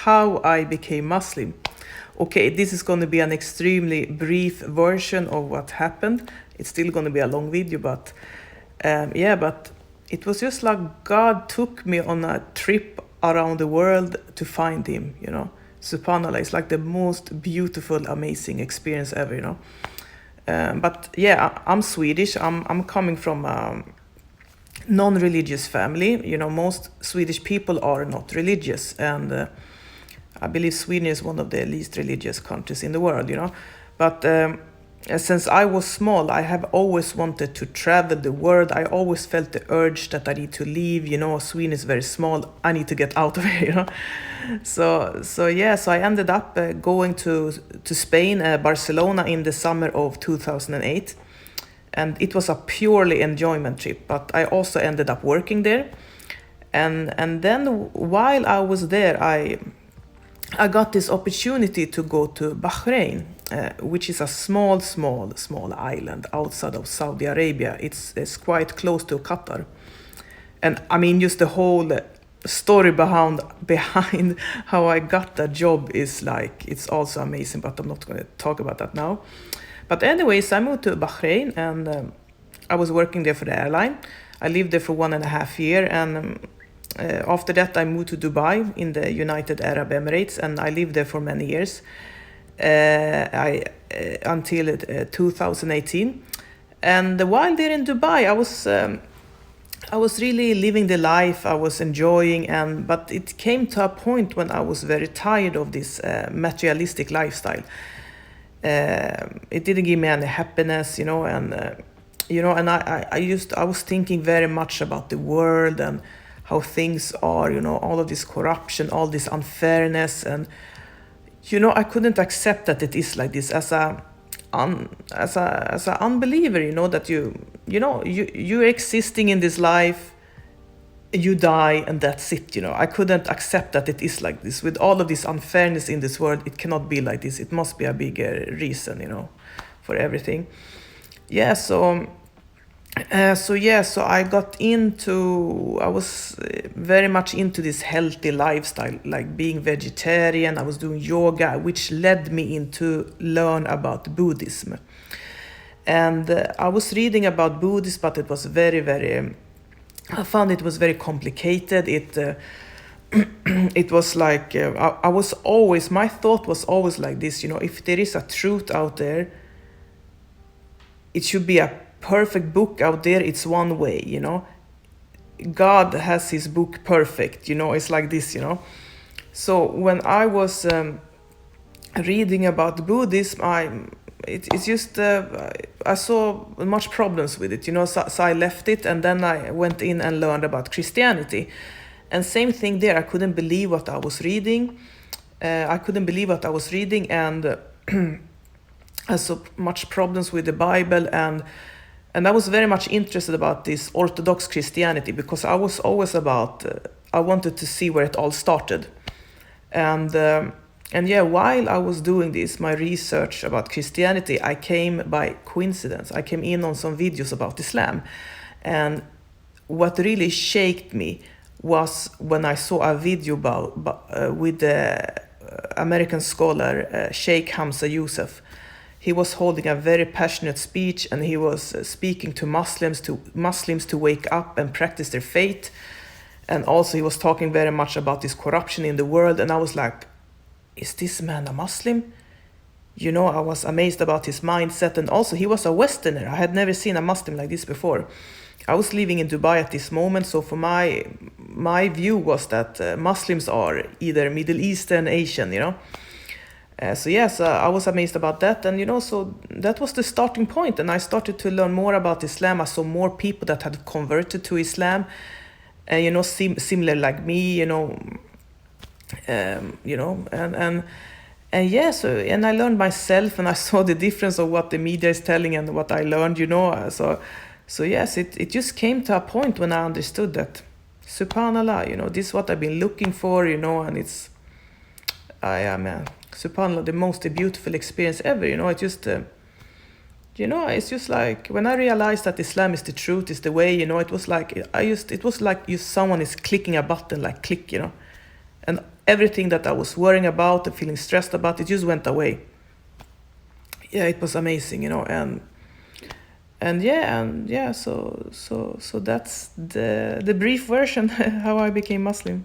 how I became Muslim. Okay, this is going to be an extremely brief version of what happened. It's still going to be a long video, but but it was just like God took me on a trip around the world to find him, Subhanallah, it's like the most beautiful, amazing experience ever, But yeah, I'm Swedish. I'm coming from a non-religious family. Most Swedish people are not religious, and I believe Sweden is one of the least religious countries in the world, But since I was small, I have always wanted to travel the world. I always felt the urge that I need to leave. Sweden is very small. I need to get out of here. So I ended up going to Spain, Barcelona, in the summer of 2008, and it was a purely enjoyment trip. But I also ended up working there, and then while I was there, I got this opportunity to go to Bahrain, which is a small island outside of Saudi Arabia. It's quite close to Qatar. And I mean, just the whole story behind how I got that job is like, it's also amazing, but I'm not going to talk about that now. But anyways, I moved to Bahrain, and I was working there for the airline. I lived there for 1.5 years, and after that, I moved to Dubai in the United Arab Emirates, and I lived there for many years, until 2018. And while there in Dubai, I was really living the life. I was enjoying, but it came to a point when I was very tired of this materialistic lifestyle. It didn't give me any happiness, and I was thinking very much about the world and how things are, all of this corruption, all this unfairness, and I couldn't accept that it is like this as a unbeliever, that you're existing in this life, you die, and that's it. I couldn't accept that it is like this. With all of this unfairness in this world, it cannot be like this. It must be a bigger reason, for everything. So I I was very much into this healthy lifestyle, like being vegetarian. I was doing yoga, which led me into learn about Buddhism. And I was reading about Buddhism, but it was very, very, I found it was very complicated. It was like, my thought was always like this, if there is a truth out there, it should be a perfect book out there. It's one way, God has his book perfect, it's like this, So when I was reading about Buddhism, it's just I saw much problems with it, so I left it, and then I went in and learned about Christianity. And same thing there, I couldn't believe what I was reading. And I saw much problems with the Bible, and I was very much interested about this Orthodox Christianity, because I was always I wanted to see where it all started. And while I was doing this, my research about Christianity, I came by coincidence. I came in on some videos about Islam. And what really shocked me was when I saw a video with the American scholar Sheikh Hamza Youssef. He was holding a very passionate speech, and he was speaking to Muslims to wake up and practice their faith. And also he was talking very much about this corruption in the world. And I was like, is this man a Muslim? I was amazed about his mindset. And also he was a Westerner. I had never seen a Muslim like this before. I was living in Dubai at this moment. So for my view was that Muslims are either Middle Eastern, Asian, So I was amazed about that. And, so that was the starting point. And I started to learn more about Islam. I saw more people that had converted to Islam, similar like me, and I learned myself, and I saw the difference of what the media is telling and what I learned, So yes, it just came to a point when I understood that, subhanallah, this is what I've been looking for, and it's, subhanallah, the most beautiful experience ever, It just, it's just like when I realized that Islam is the truth, is the way, it was like someone is clicking a button, like click, and everything that I was worrying about and feeling stressed about, it just went away. Yeah, it was amazing, so that's the brief version how I became Muslim.